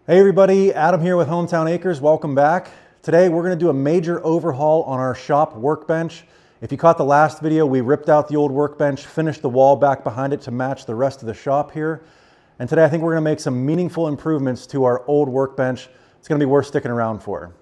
Hey everybody, Adam here with Hometown Acres. Welcome back. Today we're going to do a major overhaul on our shop workbench. If you caught the last video, we ripped out the old workbench, finished the wall back behind it to match the rest of the shop here. And today I think we're going to make some meaningful improvements to our old workbench. It's going to be worth sticking around for.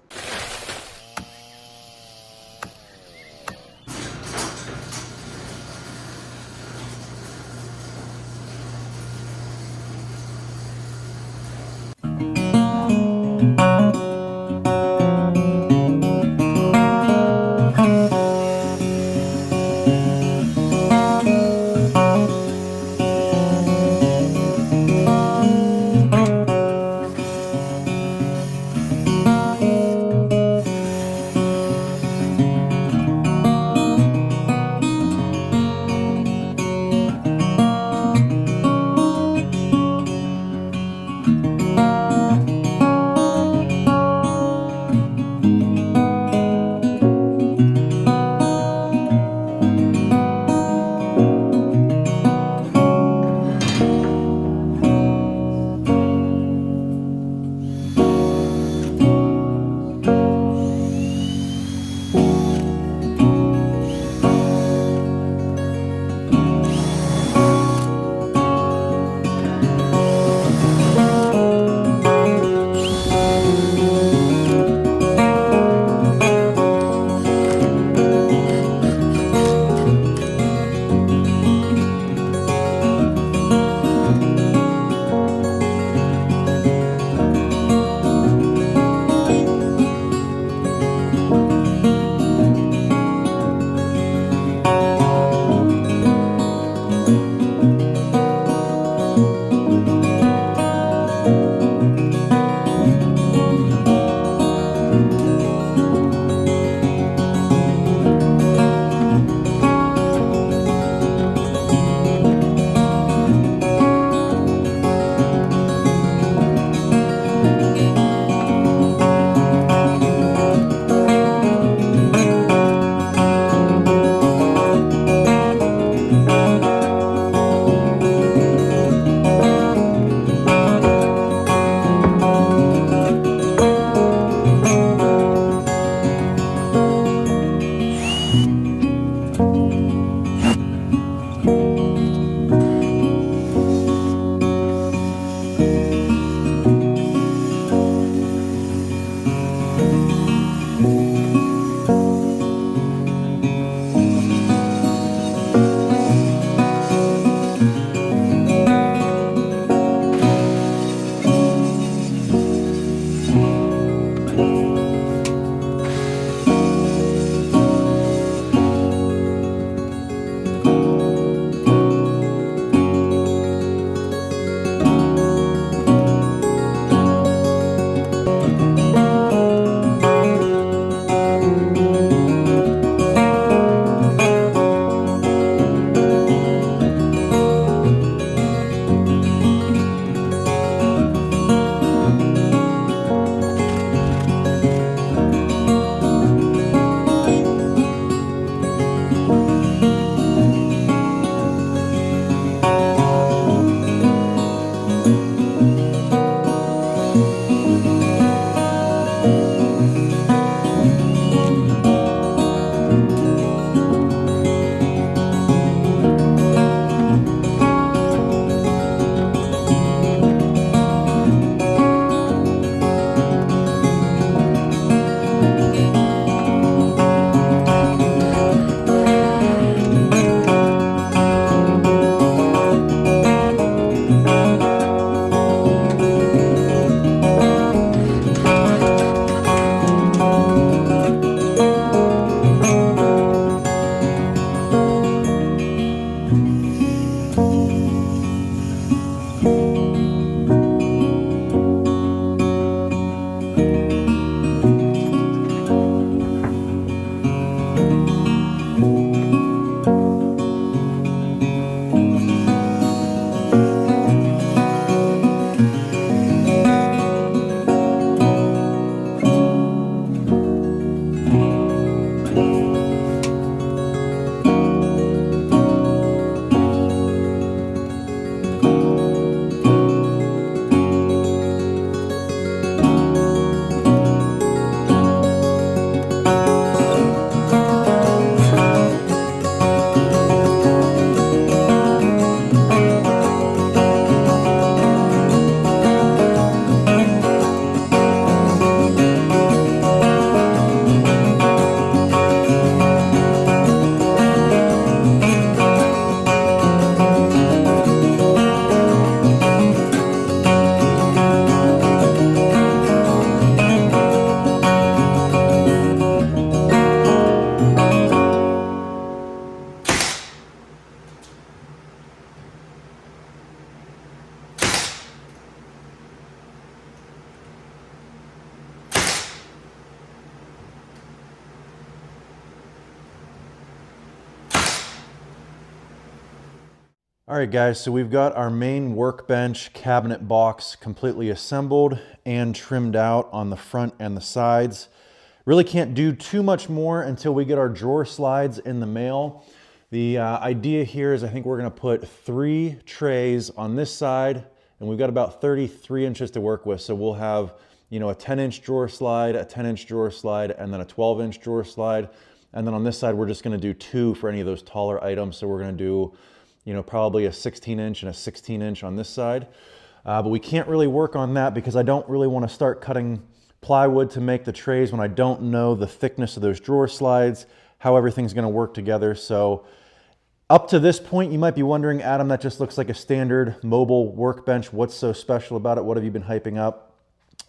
All right, guys, so we've got our main workbench cabinet box completely assembled and trimmed out on the front and the sides. Really can't do too much more until we get our drawer slides in the mail. The idea here is I think we're gonna put 3 trays on this side, and we've got about 33 inches to work with. So we'll have, you know, a 10-inch drawer slide, a 10-inch drawer slide, and then a 12-inch drawer slide. And then on this side, we're just gonna do 2 for any of those taller items. So we're gonna do, you know, probably a 16-inch and a 16-inch on this side. But we can't really work on that because I don't really want to start cutting plywood to make the trays when I don't know the thickness of those drawer slides, how everything's going to work together. So up to this point, you might be wondering, Adam, that just looks like a standard mobile workbench. What's so special about it? What have you been hyping up?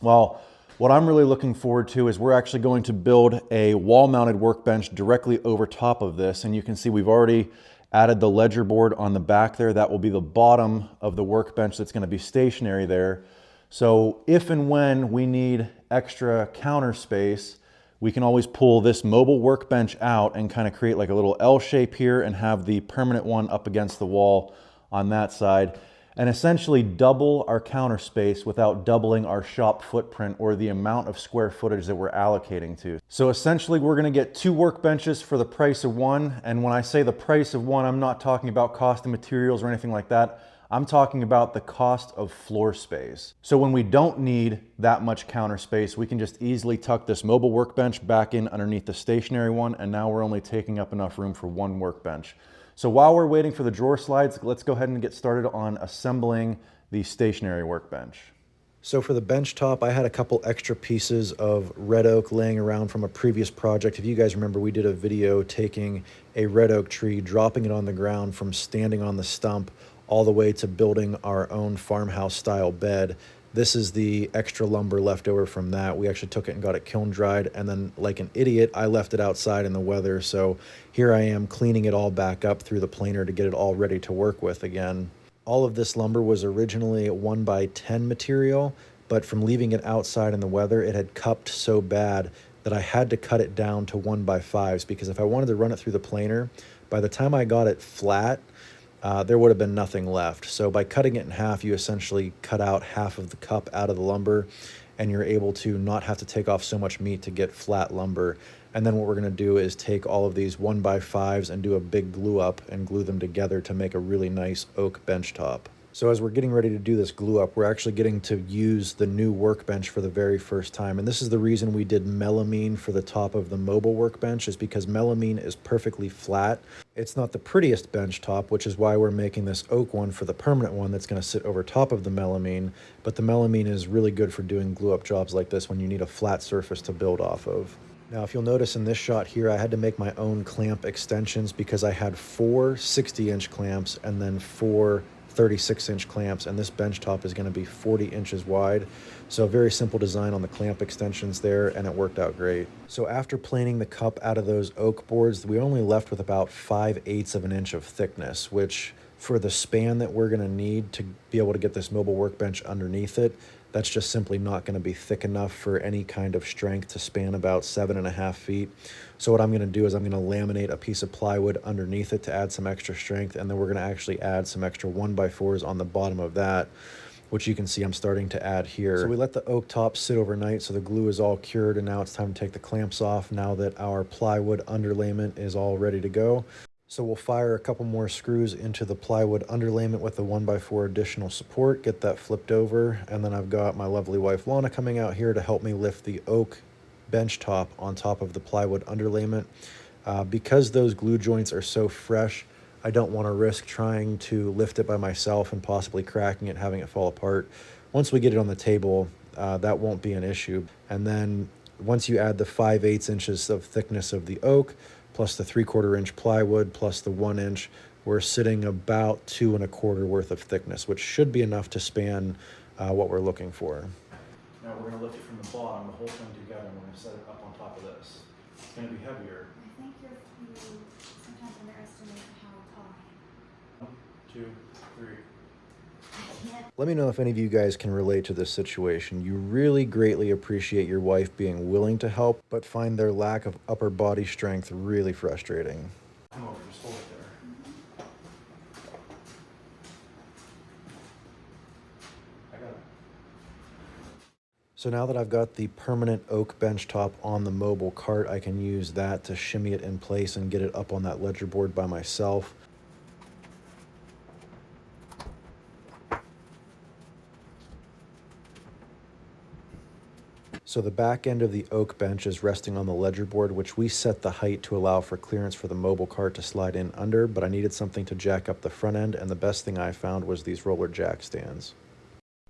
Well, what I'm really looking forward to is we're actually going to build a wall-mounted workbench directly over top of this. And you can see we've already added the ledger board on the back there. That will be the bottom of the workbench that's going to be stationary there. So if and when we need extra counter space, we can always pull this mobile workbench out and kind of create like a little L shape here and have the permanent one up against the wall on that side, and essentially double our counter space without doubling our shop footprint or the amount of square footage that we're allocating to. So essentially we're gonna get 2 workbenches for the price of 1. And when I say the price of 1, I'm not talking about cost of materials or anything like that. I'm talking about the cost of floor space. So when we don't need that much counter space, we can just easily tuck this mobile workbench back in underneath the stationary one, and now we're only taking up enough room for 1 workbench. So while we're waiting for the drawer slides, let's go ahead and get started on assembling the stationary workbench. So for the bench top, I had a couple extra pieces of red oak laying around from a previous project. If you guys remember, we did a video taking a red oak tree, dropping it on the ground from standing on the stump all the way to building our own farmhouse style bed. This is the extra lumber left over from that. We actually took it and got it kiln dried, and then like an idiot, I left it outside in the weather. So here I am cleaning it all back up through the planer to get it all ready to work with again. All of this lumber was originally 1x10 material, but from leaving it outside in the weather, it had cupped so bad that I had to cut it down to 1x5s, because if I wanted to run it through the planer, by the time I got it flat, there would have been nothing left. So by cutting it in half, you essentially cut out half of the cup out of the lumber, and you're able to not have to take off so much meat to get flat lumber. And then what we're gonna do is take all of these 1x5s and do a big glue up and glue them together to make a really nice oak bench top. So as we're getting ready to do this glue up, we're actually getting to use the new workbench for the very first time. And this is the reason we did melamine for the top of the mobile workbench, is because melamine is perfectly flat. It's not the prettiest bench top, which is why we're making this oak one for the permanent one that's going to sit over top of the melamine. But the melamine is really good for doing glue up jobs like this when you need a flat surface to build off of. Now, if you'll notice in this shot here, I had to make my own clamp extensions because I had 4 60-inch clamps and then 4 36-inch clamps, and this bench top is going to be 40 inches wide. So a very simple design on the clamp extensions there, and it worked out great. So after planing the cup out of those oak boards, we only left with about 5/8 of an inch of thickness, which for the span that we're going to need to be able to get this mobile workbench underneath it, that's just simply not going to be thick enough for any kind of strength to span about 7.5 feet. So what I'm going to do is I'm going to laminate a piece of plywood underneath it to add some extra strength, and then we're going to actually add some extra 1x4s on the bottom of that, which you can see I'm starting to add here. So we let the oak top sit overnight so the glue is all cured, and now it's time to take the clamps off now that our plywood underlayment is all ready to go. So we'll fire a couple more screws into the plywood underlayment with the 1x4 additional support, get that flipped over, and then I've got my lovely wife Lana coming out here to help me lift the oak bench top on top of the plywood underlayment. Because those glue joints are so fresh, I don't want to risk trying to lift it by myself and possibly cracking it, having it fall apart. Once we get it on the table, that won't be an issue. And then once you add the 5/8 inches of thickness of the oak, plus the 3/4 inch plywood, plus the 1 inch, we're sitting about 2 1/4 worth of thickness, which should be enough to span what we're looking for. Now we're going to lift it from the bottom, the whole thing together, and we're going to set it up on top of this. It's going to be heavier. I think you sometimes underestimate how tall I am. 1, 2, 3. Let me know if any of you guys can relate to this situation. You really greatly appreciate your wife being willing to help, but find their lack of upper body strength really frustrating. Come over, just hold it there. So now that I've got the permanent oak bench top on the mobile cart, I can use that to shimmy it in place and get it up on that ledger board by myself. So the back end of the oak bench is resting on the ledger board, which we set the height to allow for clearance for the mobile cart to slide in under, but I needed something to jack up the front end, and the best thing I found was these roller jack stands.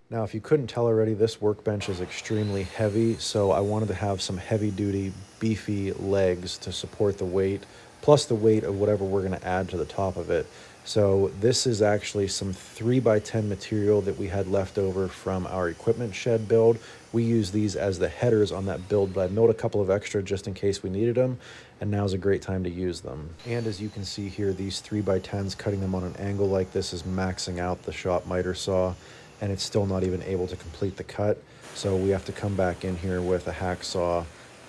Now, if you couldn't tell already, this workbench is extremely heavy, so I wanted to have some heavy-duty, beefy legs to support the weight, plus the weight of whatever we're going to add to the top of it. So this is actually some 3x10 material that we had left over from our equipment shed build. We use these as the headers on that build, but I milled a couple of extra just in case we needed them, and now's a great time to use them. And as you can see here, these 3x10s, cutting them on an angle like this is maxing out the shop miter saw, and it's still not even able to complete the cut. So we have to come back in here with a hacksaw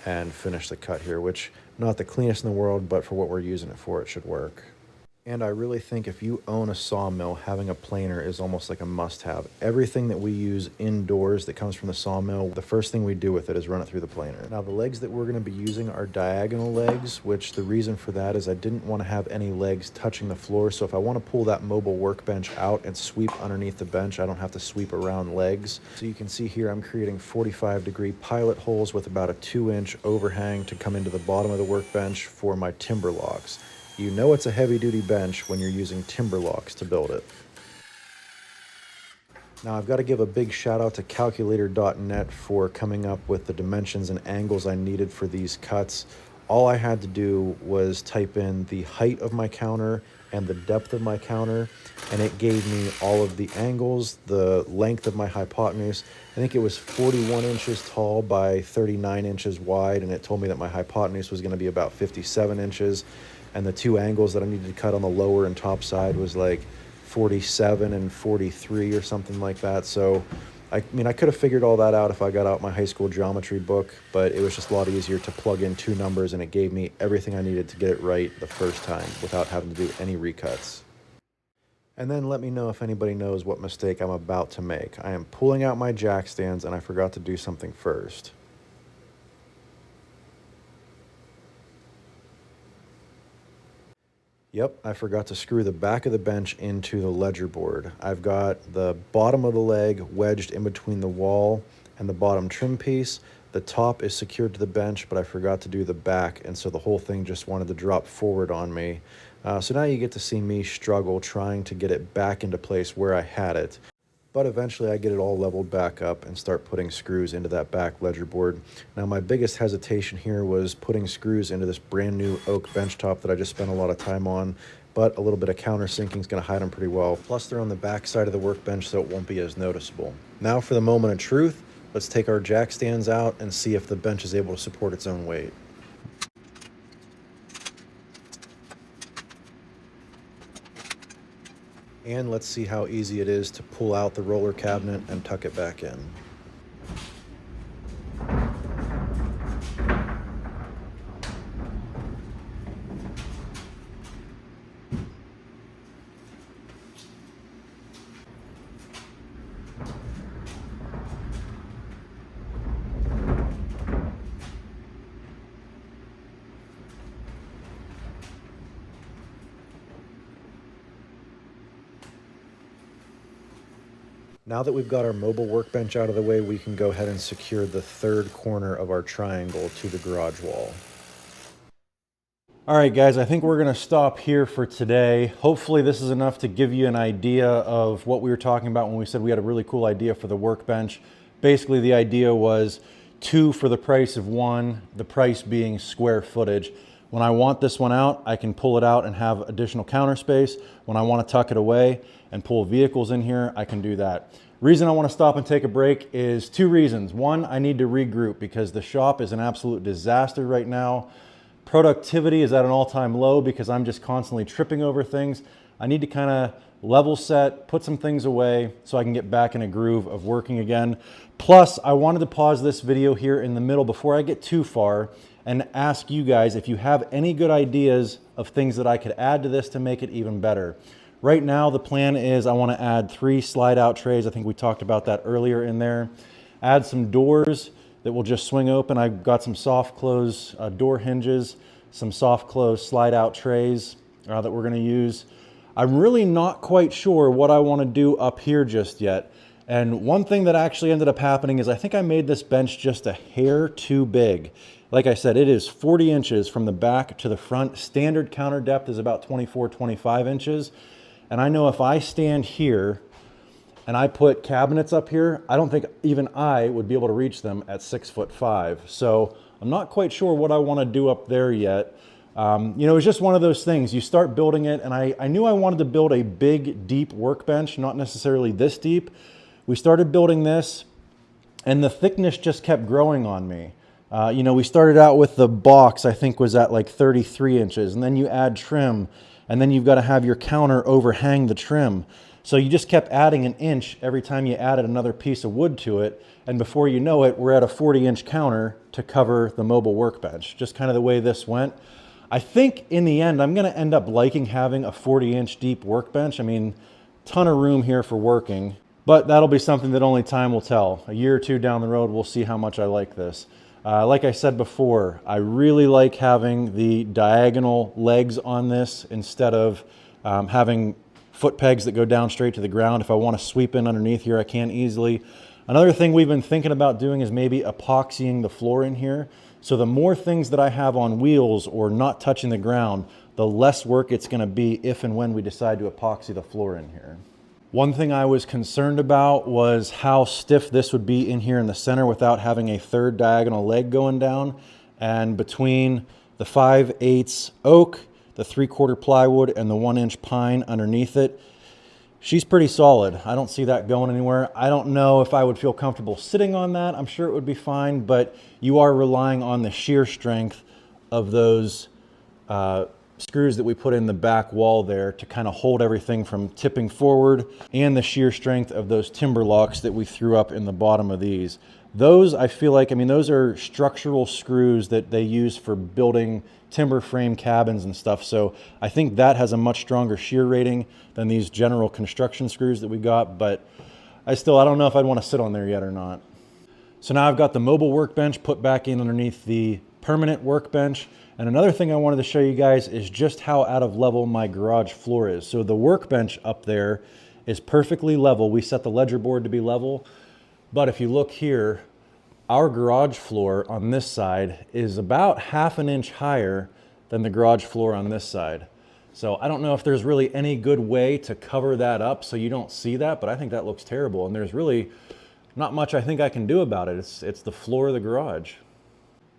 and finish the cut here, which not the cleanest in the world, but for what we're using it for, it should work. And I really think if you own a sawmill, having a planer is almost like a must-have. Everything that we use indoors that comes from the sawmill, the first thing we do with it is run it through the planer. Now, the legs that we're going to be using are diagonal legs, which the reason for that is I didn't want to have any legs touching the floor. So if I want to pull that mobile workbench out and sweep underneath the bench, I don't have to sweep around legs. So you can see here I'm creating 45-degree pilot holes with about a 2-inch overhang to come into the bottom of the workbench for my timber locks. You know it's a heavy-duty bench when you're using timber locks to build it. Now I've got to give a big shout out to calculator.net for coming up with the dimensions and angles I needed for these cuts. All I had to do was type in the height of my counter and the depth of my counter, and it gave me all of the angles, the length of my hypotenuse. I think it was 41 inches tall by 39 inches wide, and it told me that my hypotenuse was going to be about 57 inches. And the two angles that I needed to cut on the lower and top side was like 47 and 43 or something like that. So, I mean, I could have figured all that out if I got out my high school geometry book, but it was just a lot easier to plug in two numbers, and it gave me everything I needed to get it right the first time without having to do any recuts. And then let me know if anybody knows what mistake I'm about to make. I am pulling out my jack stands, and I forgot to do something first. Yep, I forgot to screw the back of the bench into the ledger board. I've got the bottom of the leg wedged in between the wall and the bottom trim piece. The top is secured to the bench, but I forgot to do the back, and so the whole thing just wanted to drop forward on me. So now you get to see me struggle trying to get it back into place where I had it. But eventually I get it all leveled back up and start putting screws into that back ledger board. Now my biggest hesitation here was putting screws into this brand new oak bench top that I just spent a lot of time on, but a little bit of countersinking is going to hide them pretty well. Plus they're on the back side of the workbench, so it won't be as noticeable. Now for the moment of truth, let's take our jack stands out and see if the bench is able to support its own weight. And let's see how easy it is to pull out the roller cabinet and tuck it back in. Now that we've got our mobile workbench out of the way, we can go ahead and secure the third corner of our triangle to the garage wall. All right, guys, I think we're gonna stop here for today. Hopefully this is enough to give you an idea of what we were talking about when we said we had a really cool idea for the workbench. Basically, the idea was 2 for the price of 1, the price being square footage. When I want this one out, I can pull it out and have additional counter space. When I want to tuck it away and pull vehicles in here, I can do that. Reason I want to stop and take a break is 2 reasons. One, I need to regroup because the shop is an absolute disaster right now. Productivity is at an all-time low because I'm just constantly tripping over things. I need to kind of level set, put some things away so I can get back in a groove of working again. Plus, I wanted to pause this video here in the middle before I get too far and ask you guys if you have any good ideas of things that I could add to this to make it even better. Right now, the plan is I want to add 3 slide out trays. I think we talked about that earlier in there. add some doors that will just swing open. I've got some soft close door hinges, some soft close slide out trays that we're gonna use. I'm really not quite sure what I wanna do up here just yet. And one thing that actually ended up happening is I think I made this bench just a hair too big. Like I said, it is 40 inches from the back to the front. Standard counter depth is about 24, 25 inches. And I know if I stand here and I put cabinets up here, I don't think even I would be able to reach them at 6'5". So I'm not quite sure what I want to do up there yet. You know, it's just one of those things. You start building it, and I knew I wanted to build a big, deep workbench, not necessarily this deep. We started building this, and the thickness just kept growing on me. You know, we started out with the box, I think was at like 33 inches, and then you add trim, and then you've got to have your counter overhang the trim. So you just kept adding an inch every time you added another piece of wood to it, and before you know it, we're at a 40-inch counter to cover the mobile workbench. Just kind of the way this went. I think in the end, I'm going to end up liking having a 40-inch deep workbench. I mean, ton of room here for working, but that'll be something that only time will tell. A year or two down the road, we'll see how much I like this. Like I said before, I really like having the diagonal legs on this instead of having foot pegs that go down straight to the ground. If I want to sweep in underneath here, I can easily. Another thing we've been thinking about doing is maybe epoxying the floor in here. So the more things that I have on wheels or not touching the ground, the less work it's going to be if and when we decide to epoxy the floor in here. One thing I was concerned about was how stiff this would be in here in the center without having a third diagonal leg going down. And between the 5/8 oak, the 3/4 plywood, and the 1-inch pine underneath it, she's pretty solid. I don't see that going anywhere. I don't know if I would feel comfortable sitting on that. I'm sure it would be fine, but you are relying on the shear strength of those screws that we put in the back wall there to kind of hold everything from tipping forward, and the shear strength of those timber locks that we threw up in the bottom of these. Those, I feel like, I mean, those are structural screws that they use for building timber frame cabins and stuff. So I think that has a much stronger shear rating than these general construction screws that we got, but I don't know if I'd want to sit on there yet or not. So now I've got the mobile workbench put back in underneath the permanent workbench. And another thing I wanted to show you guys is just how out of level my garage floor is. So the workbench up there is perfectly level. We set the ledger board to be level. But if you look here, our garage floor on this side is about 1/2 inch higher than the garage floor on this side. So I don't know if there's really any good way to cover that up so you don't see that, but I think that looks terrible. And there's really not much I think I can do about it. It's the floor of the garage.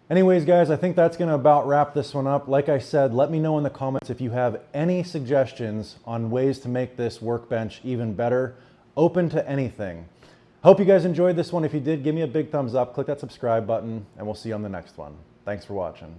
Anyways, guys, I think that's going to about wrap this one up. Like I said, let me know in the comments if you have any suggestions on ways to make this workbench even better. Open to anything. Hope you guys enjoyed this one. If you did, give me a big thumbs up, click that subscribe button, and we'll see you on the next one. Thanks for watching.